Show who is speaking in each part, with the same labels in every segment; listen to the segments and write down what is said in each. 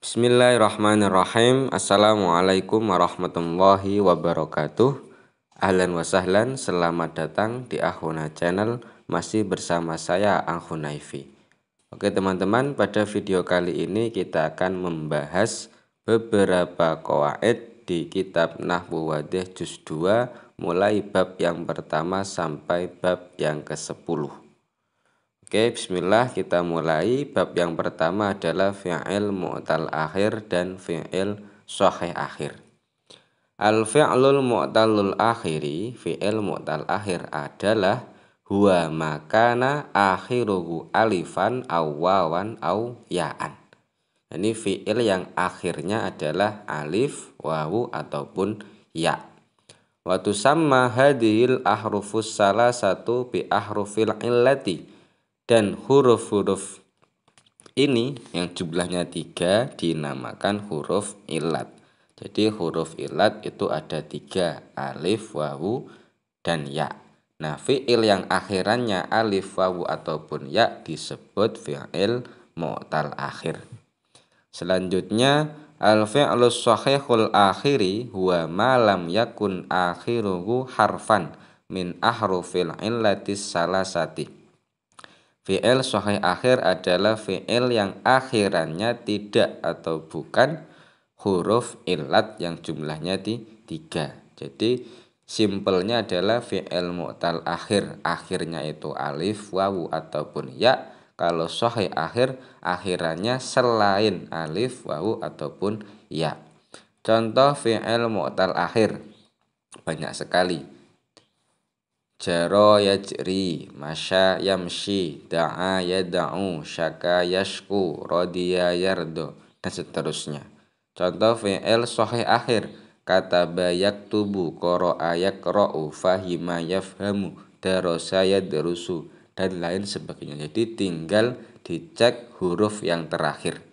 Speaker 1: Bismillahirrahmanirrahim. Assalamualaikum warahmatullahi wabarakatuh. Ahlan wa sahlan, selamat datang di Akhuna Channel. Masih bersama saya Akhunaifi. Oke teman-teman, pada video kali ini kita akan membahas beberapa qawaid di kitab Nahwu Wadih Juz 2, mulai bab yang pertama sampai bab yang ke-10. Oke, bismillah, kita mulai. Bab yang pertama adalah fi'il mu'tal akhir dan fi'il shahih akhir. Al-fi'lul mu'talul akhiri, fi'il mu'tal akhir adalah huwa makana akhiruhu alifan aw wawan aw ya'an. Ini fi'il yang akhirnya adalah alif, wawu ataupun ya. Wa tusamma hadhil ahrufus salasatu bi ahrufil illati. Dan huruf-huruf ini yang jumlahnya 3 dinamakan huruf ilat. Jadi huruf ilat itu ada 3, alif, wawu, dan ya. Nah, fi'il yang akhirannya alif, wawu, ataupun ya disebut fi'il mu'tal akhir. Selanjutnya, al-fi'lus shahihul akhiri huwa ma lam yakun akhiruhu harfan min ahrufil illatis salasati. Fi'il shahih akhir adalah fi'il yang akhirannya tidak atau bukan huruf ilat yang jumlahnya 3. Jadi simpelnya adalah fi'il mu'tal akhir, akhirnya itu alif, wawu ataupun ya. Kalau shahih akhir, akhirannya selain alif, wawu ataupun ya. Contoh fi'il mu'tal akhir banyak sekali. Jaro yajri, masya yamshi, da'a yada'u, syaka yashku, rodiya yardo, dan seterusnya. Contoh fi'il shahih akhir, kataba yaktubu, qara'a yaqra'u, fahima yafhamu, darasa yadrusu, dan lain sebagainya. Jadi tinggal dicek huruf yang terakhir.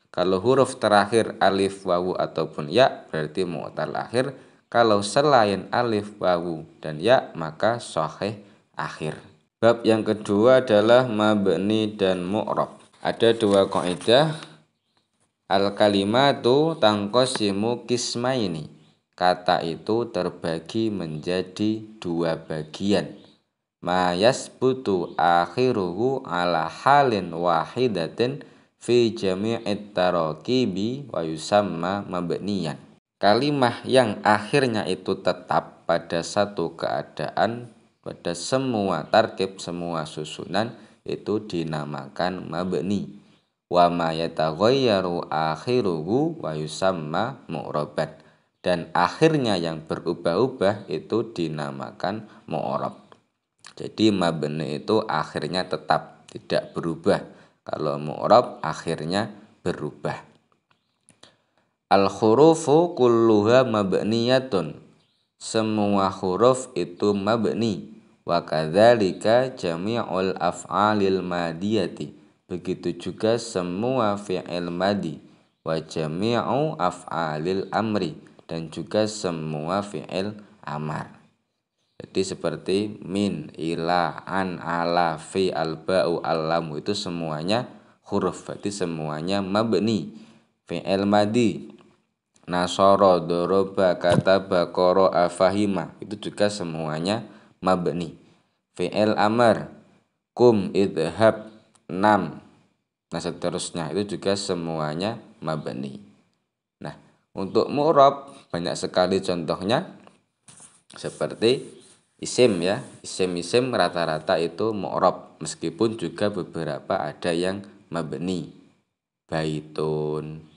Speaker 1: Kalau huruf terakhir alif, wawu ataupun ya berarti mu'tal akhir. Kalau selain alif, wawu, dan ya maka shahih akhir. Bab yang kedua adalah mabni dan mu'rab. Ada 2 kaidah. Al-kalimatu tangqasimu qismaini. Kata itu terbagi menjadi 2 bagian. Ma yasbutu akhiruhu ala halin wahidatin fi jami'it tarakibi wa yusamma mabniyan. Kalimah yang akhirnya itu tetap pada satu keadaan, pada semua tarkib, semua susunan, itu dinamakan mabni. Wa ma yataghayyaru akhiruhu wa yusamma mu'raban. Dan akhirnya yang berubah-ubah itu dinamakan mu'rab. Jadi mabni itu akhirnya tetap, tidak berubah. Kalau mu'rab akhirnya berubah. Al-khurufu kulluha mabniyatun. Semua huruf itu mabni. Wa kadzalika jami'ul af'alil madiyati. Begitu juga semua fi'il madi. Wa jami'u af'alil amri. Dan juga semua fi'il amar. Jadi seperti min, ila, an, ala, fi, al-ba'u, al-lamu itu semuanya huruf. Berarti semuanya mabni. Fi'il madi, nasoro, doroba, kataba, qara'a, fahima, itu juga semuanya mabni. Fi'il amar, kum, idhab, nam, nah seterusnya, itu juga semuanya mabni. Nah, untuk mu'rab banyak sekali contohnya, seperti isim ya. Isim-isim rata-rata itu mu'rab, meskipun juga beberapa ada yang mabni. Baitun,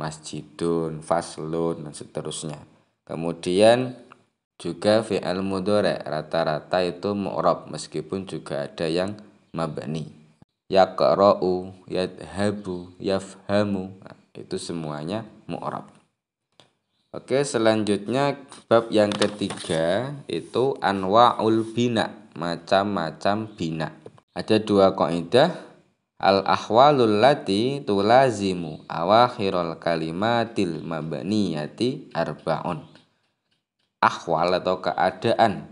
Speaker 1: masjidun, faslun, dan seterusnya. Kemudian juga fi'il mudhari' rata-rata itu mu'rab, meskipun juga ada yang mabni. Yaqra'u, yadhabu, yafhamu, nah, itu semuanya mu'rab. Oke, selanjutnya bab yang ketiga itu anwa'ul bina, macam-macam bina. Ada 2 kaidah. Al-ahwalul lati tulazimu awakhirul kalimatil mabniyati arba'un. Ahwal atau keadaan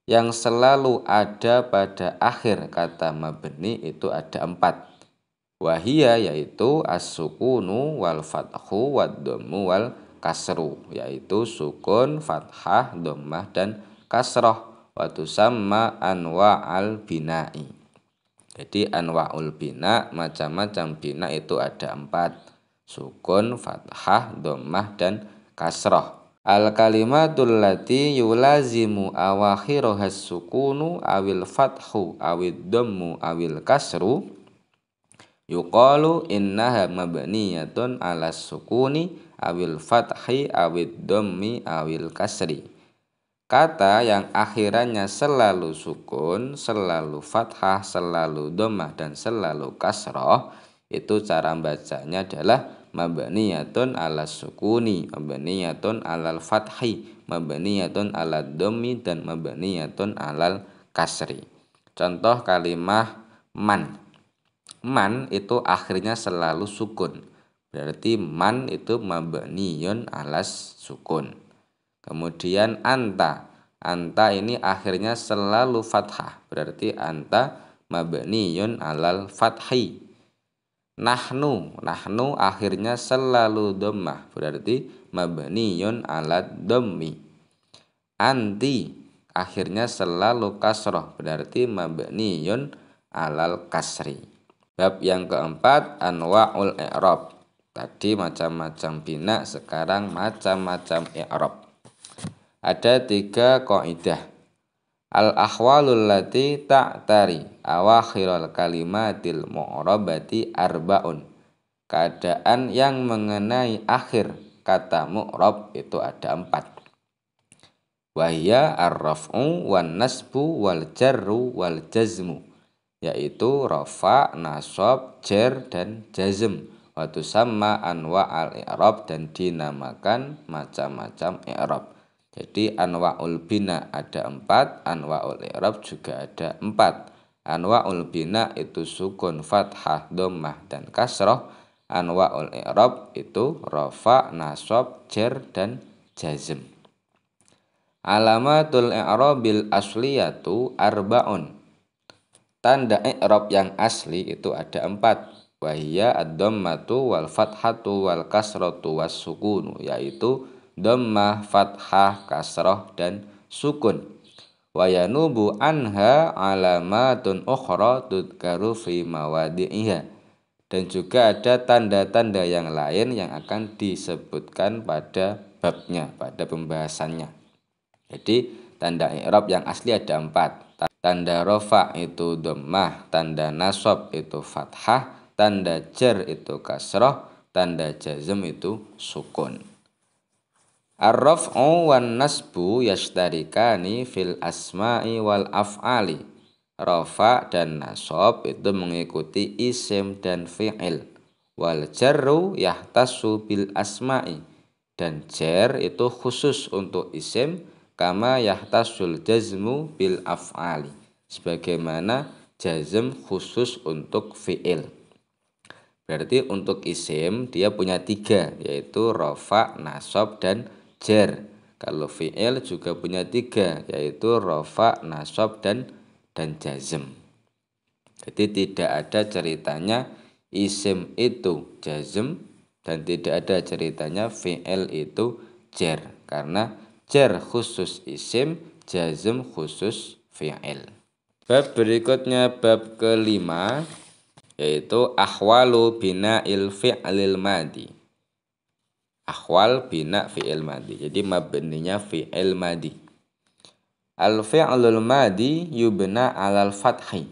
Speaker 1: yang selalu ada pada akhir kata mabni itu ada 4. Wahia yaitu as-sukunu wal fathu wad dhammu wal kasru, yaitu sukun, fathah, dhammah dan kasrah. Wa tusamma anwa'al bina'i. Jadi anwa'ul bina, macam-macam bina itu ada 4. Sukun, fathah, dhammah dan kasrah. Al kalimatul lati yulazimu awakhirohas sukunu awil fathu awid dhammu awil kasru yuqalu innaha mabniyatun ala sukuni awil fathi awid dhammi awil kasri. Kata yang akhirannya selalu sukun, selalu fathah, selalu dhammah dan selalu kasrah, itu cara bacanya adalah mabniyatun ala sukuni, mabniyatun alal fathi, mabniyatun ala dhammi dan mabniyatun alal kasri. Contoh kalimah man. Man itu akhirnya selalu sukun. Berarti man itu mabniyun alas sukun. Kemudian anta. Anta ini akhirnya selalu fathah. Berarti anta mabniyun alal fathi. Nahnu. Nahnu akhirnya selalu dhammah. Berarti mabniyun alad dhammi. Anti akhirnya selalu kasroh. Berarti mabniyun alal kasri. Bab yang keempat, anwa'ul i'rab. Tadi macam-macam bina, sekarang macam-macam i'rab. Ada 3 kaidah. Al-ahwalul lati ta'tari awakhirul kalimatil mu'rabati arba'un. Keadaan yang mengenai akhir kata mu'rab itu ada 4. Wahya ar-raf'u wan nasbu wal jarru wal jazmu, yaitu rafa, nasab, jar dan jazm. Wa tusamma anwa'al i'rab dan dinamakan macam-macam i'rab. Jadi anwa'ul bina ada 4, anwa'ul i'rab juga ada 4. Anwa'ul bina itu sukun, fathah, dhammah dan kasrah. Anwa'ul i'rab itu rafa, nasab, jar dan jazm. Alamatul i'rabil asliyatu arba'un. Tanda i'rab yang asli itu ada 4. Wahia ad-dhammatu wal fathatu wal kasratu was sukunu, yaitu dhammah, fathah, kasrah dan sukun. Wa yanubu anha alamatun ukhra tudkaru fi mawadi'iha. Dan juga ada tanda-tanda yang lain yang akan disebutkan pada babnya, pada pembahasannya. Jadi tanda i'rab yang asli ada 4. Tanda rafa itu dhammah, tanda nasab itu fathah, tanda jar itu kasrah, tanda jazm itu sukun. Ar-raf'u wan nasbu yashtarikani fil asma'i wal af'ali. Rafa dan nasab itu mengikuti isim dan fi'il. Wal jarru yahtassu bil asma'i. Dan jar itu khusus untuk isim, kama yahtasul jazmu bil af'ali, sebagaimana jazm khusus untuk fi'il. Berarti untuk isim dia punya 3, yaitu rafa, nasab dan jar. Kalau fi'il juga punya 3, yaitu rafa, nasab dan jazm. Jadi tidak ada ceritanya isim itu jazm dan tidak ada ceritanya fi'il itu jar, karena jar khusus isim, jazm khusus fi'il. Bab berikutnya bab kelima, yaitu ahwalu bina'il fi'lil madi. Ahwal bina fi'il madi. Jadi mabninya fi'il madi. Al-fi'lul madi yubna alal fathi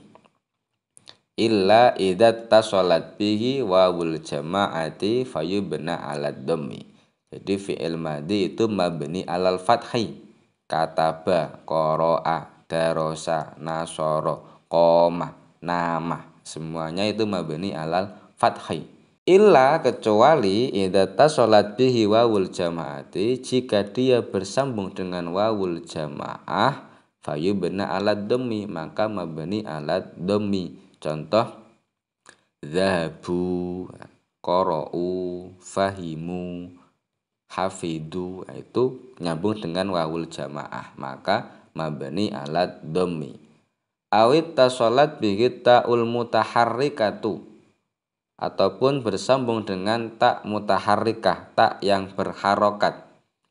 Speaker 1: illa idza tasalat bihi wawul jama'ati fayubna alad dhammi. Jadi fi'il madi itu mabni alal fathi. Kataba, qara'a, darosa, nasoro, qoma, nama. Semuanya itu mabni alal fathi. Illa kecuali idza tasalat bihi wawul jama'ati, jika dia bersambung dengan wawul jama'ah, fayubna alad dhammi, maka mabni alad dhammi. Contoh zahabu, qara'u, fahimu, hafidu, itu nyambung dengan wawul jamaah, maka mabni alad dhammi. Awit tasolat bihi ta'ul mutaharrikatu, ataupun bersambung dengan tak mutaharrikah, tak yang berharokat,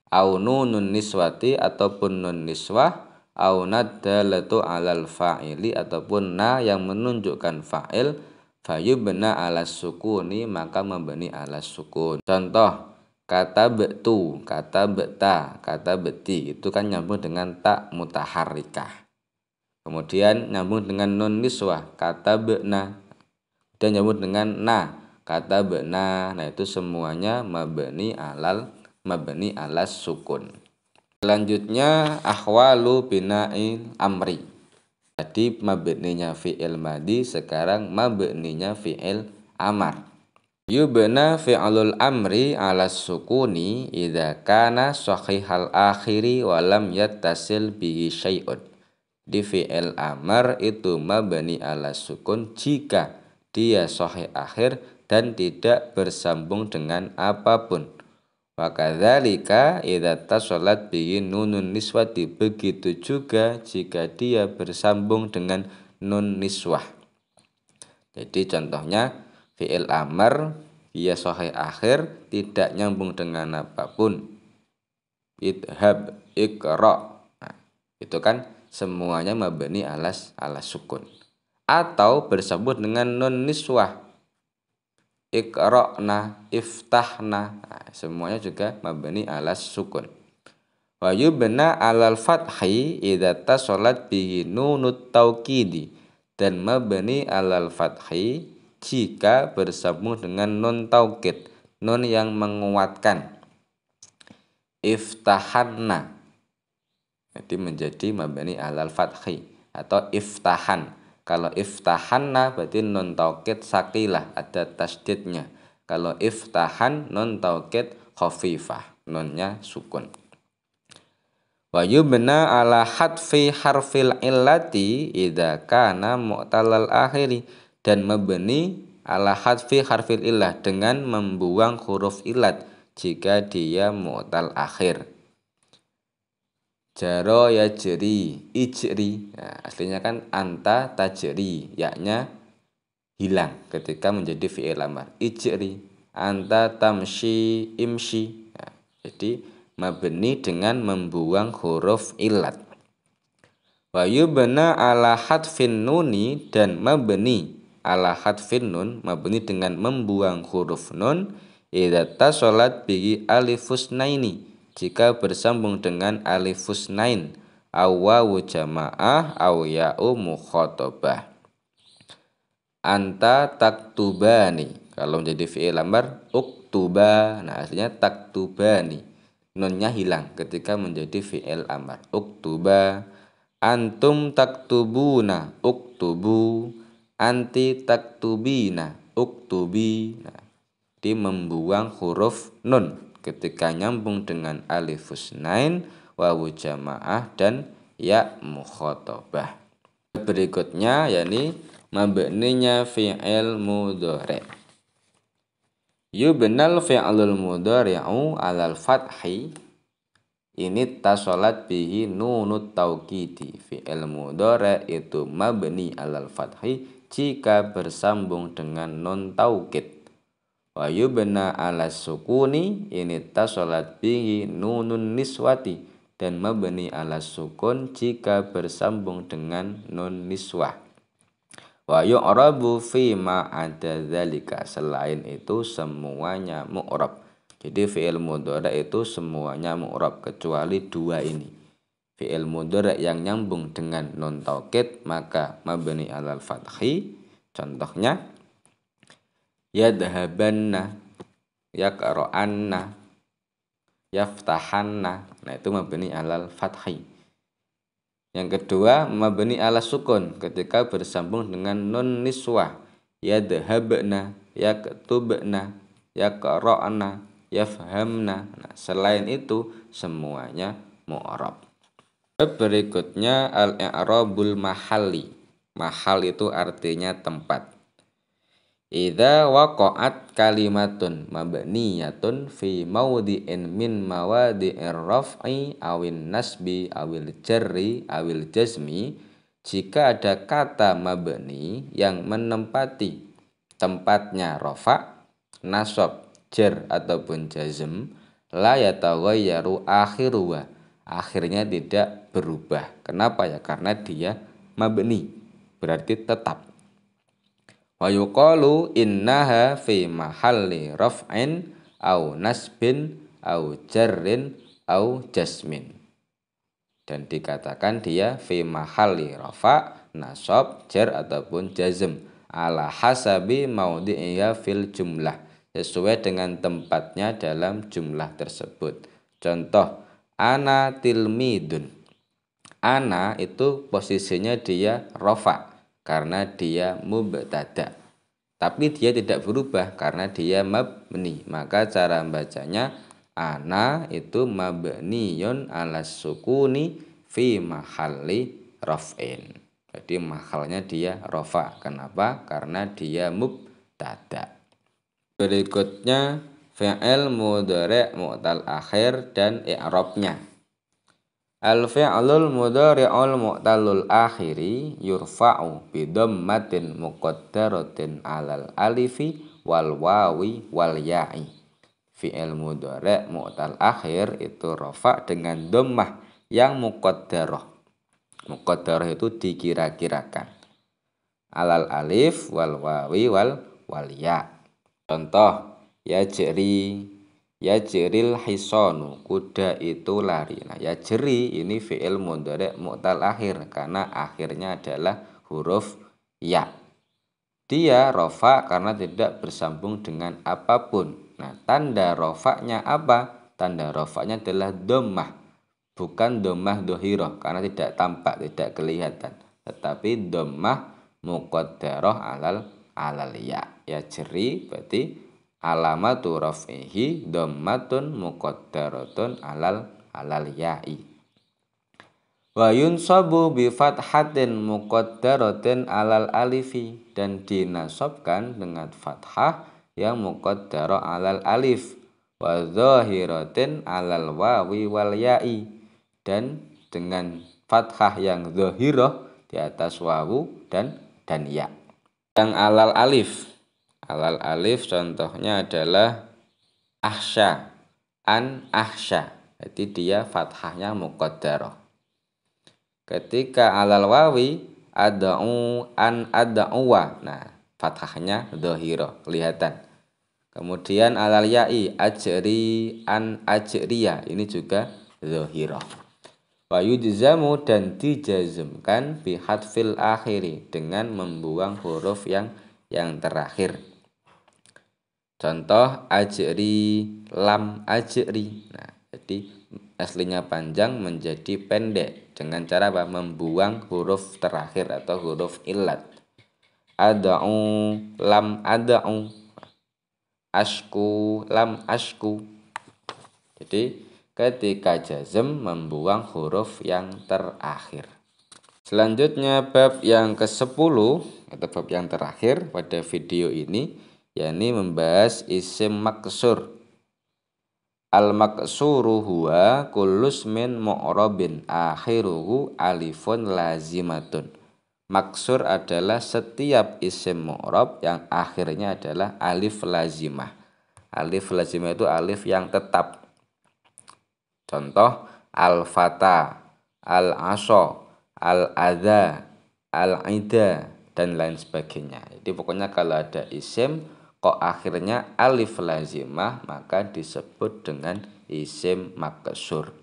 Speaker 1: au nunun niswati ataupun nun niswah, au naddalatu alal fa'ili ataupun na yang menunjukkan fa'il, fayubna alas sukuni maka membeni alas sukun. Contoh kata betu, kata beta, kata beti itu kan nyambung dengan tak mutaharrikah. Kemudian nyambung dengan nun niswah, kata be'na, dan nyambung dengan na, kata be'na. Nah itu semuanya mabni alas sukun. Selanjutnya ahwalu bina'il amri. Jadi mabninya fi'il madi, sekarang mabninya fi'il amar. Yubna fi'lul amri alas sukuni idza kana sahihal akhiri wa lam yattasil bihi syai'un. Di fi'il amar itu mabni alas sukun jika dia sahih akhir dan tidak bersambung dengan apapun. Wa kadzalika idza tasalat bihi nunun niswati, begitu juga jika dia bersambung dengan nun niswah. Jadi contohnya fi'il amar dia sahih akhir tidak nyambung dengan apapun. Idhab, iqra. Nah, itu kan semuanya mabni alas sukun. Atau bersambung dengan nun niswah, iqra'na, iftahna. Nah, semuanya juga mabni alas sukun. Wa yubna alal fathi idza tasalat bihi nunut taukidi, dan mabni alal fathi jika bersambung dengan nun taukid, nun yang menguatkan. Iftahanna, jadi menjadi mabni alal fathi atau iftahan. Kalau iftahanna berarti nun taukid sakilah, ada tasdidnya. Kalau iftahan nun taukid khafifah, nunnya sukun. Wa yubna ala hadfi harfil illati idza kana mu'talal akhiri, dan mabni ala hadfi harfil illah dengan membuang huruf ilat jika dia mu'tal akhir. Jaro yajri, ijri. Nah, aslinya kan anta tajri, yaknya hilang ketika menjadi fi'il amar. Ijri, anta tamshi, imshi. Nah, jadi mabni dengan membuang huruf ilat. Wa yubna ala hadfin nuni, dan mabni ala hadfin nun, mabni dengan membuang huruf nun, idza tasalat bihi alifus naini, jika bersambung dengan alifus nain, aw wawu jamaah aw ya'u mukhatabah. Anta taktubani, kalau menjadi fi'il amar uktuba. Nah aslinya taktubani, nunnya hilang ketika menjadi fi'il amar, uktuba. Antum taktubuna, uktubu. Anti taktubina, uktubi. Nah, di membuang huruf nun ketika nyambung dengan alifus nain, wawu jamaah, dan ya mukhatabah. Berikutnya yakni mabninya fi'il mudhari'. Yubnal fi'lul mudhari'u alal fathi, ini tasolat bihi nunut taukidi. Fi'il mudhari' itu mabni alal fathi jika bersambung dengan nun taukid. Wa yubna ala sukuni, ini tasolat bihi nunun niswati, dan mabni ala sukun jika bersambung dengan nun niswah. Wa yu'rabu fi ma ada dzalika, selain itu semuanya mu'rab. Jadi fi'il mudhari' itu semuanya mu'rab kecuali dua ini. Fi'il mudhari' yang nyambung dengan nun taukid maka mabni alal fathi. Contohnya yadhabanna, yaqra'anna, yaftahanna. Nah itu mabni alal fathi. Yang kedua mabni ala sukun ketika bersambung dengan nun niswah, yadhabna, yaktubna, yaqra'na, yafhamna. Nah selain itu semuanya mu'rab. Berikutnya al-i'rabul mahalli. Mahal itu artinya tempat. Idza waqa'at kalimatun mabniyatun fi mawdi'in min mawadi'ir raf'i awin nasbi awil jarri awil jazmi, jika ada kata mabni yang menempati tempatnya rofa, nasab, jar ataupun jazm, la yataghayyaru akhiruha, akhirnya tidak berubah. Kenapa ya? Karena dia mabni, berarti tetap. Wa yuqalu innaha fi mahalli raf'in au nasbin au jarrin au jasmin. Dan dikatakan dia fi mahalli rafa, nasab, jar ataupun jazm ala hasabi maudhi'iha fil jumlah, sesuai dengan tempatnya dalam jumlah tersebut. Contoh, ana tilmidun. Ana itu posisinya dia rafa karena dia mubtada. Tapi dia tidak berubah karena dia mabni. Maka cara membacanya ana itu mabniyun ala sukuni fi mahalli raf'in. Jadi mahalnya dia rafa. Kenapa? Karena dia mubtada. Berikutnya fi'il mudhari' mu'tal akhir dan i'rabnya. Al-fi'lul mudhari'ul mu'talul akhiri yurfa'u bi dhammatin muqaddaratin 'alal alifi wal wawi wal ya'i. Fi'il mudhari' mu'tal akhir itu rafa dengan dhammah yang muqaddarah. Muqaddarah itu dikira-kirakan. 'Alal alif wal wawi wal ya'. Contoh, yajril hisanu, kuda itu lari. Nah, yajri ini fi'il mudhari' mu'tal akhir karena akhirnya adalah huruf ya. Dia rofa karena tidak bersambung dengan apapun. Nah, tanda rofanya apa? Tanda rofanya adalah dhammah. Bukan dhammah dhohirah karena tidak tampak, tidak kelihatan. Tetapi dhammah muqaddarah alal ya. Yajri berarti alamatu raf'ihi dhammatun muqaddaratun alal ya'i. Wa yunsabu bi fathatin muqaddaratin alal alifi, dan dinasabkan dengan fathah yang muqaddarah alal alif, wa dhahiratin alal wawi wal ya'i, dan dengan fathah yang dhahirah di atas wawu dan ya. Yang alal alif. Alal alif contohnya adalah ahsya, an ahsya. Jadi dia fathahnya muqaddarah. Ketika alal wawi ad'u an ad'uwa. Nah, fathahnya dhahirah, kelihatan. Kemudian alal ya'i ajri an ajriya. Ini juga dhahirah. Wa yujzamu, dan dijazmkan bi hadfil akhiri, dengan membuang huruf yang terakhir. Contoh ajri lam ajri. Nah, jadi aslinya panjang menjadi pendek dengan cara apa? Membuang huruf terakhir atau huruf illat. Ad'u lam ad'u, ashku lam ashku. Jadi ketika jazm membuang huruf yang terakhir. Selanjutnya bab yang ke-10 atau bab yang terakhir pada video ini, yakni membahas isim maksur. Al-maksuru huwa kullus min mu'rabin akhiruhu alifun lazimatun. Maksur adalah setiap isim mu'rab yang akhirnya adalah alif lazimah. Alif lazimah itu alif yang tetap. Contoh al-fata, al-asha, al-adha, al-ida, dan lain sebagainya. Jadi pokoknya kalau ada isim kok akhirnya alif lazimah, maka disebut dengan isim maksur.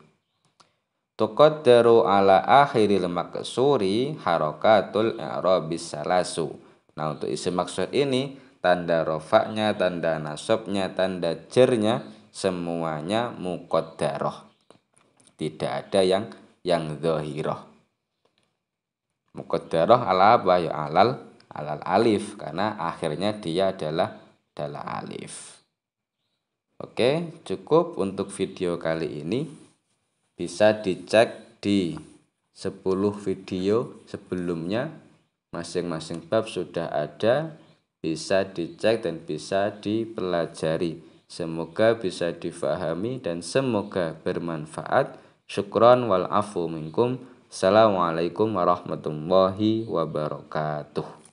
Speaker 1: Tuqaddaru ala akhiril maksuri harakatul i'rabis salasu. Nah, untuk isim maksur ini tanda rofaknya, tanda nasabnya, tanda jernya semuanya muqaddarah. Tidak ada yang dhahirah. Muqaddarah ala apa? Ya alal alif, karena akhirnya dia adalah alif. Oke, cukup untuk video kali ini. Bisa dicek di 10 video sebelumnya. Masing-masing bab sudah ada. Bisa dicek dan bisa dipelajari. Semoga bisa difahami dan semoga bermanfaat. Syukran wal afu minkum. Assalamualaikum warahmatullahi wabarakatuh.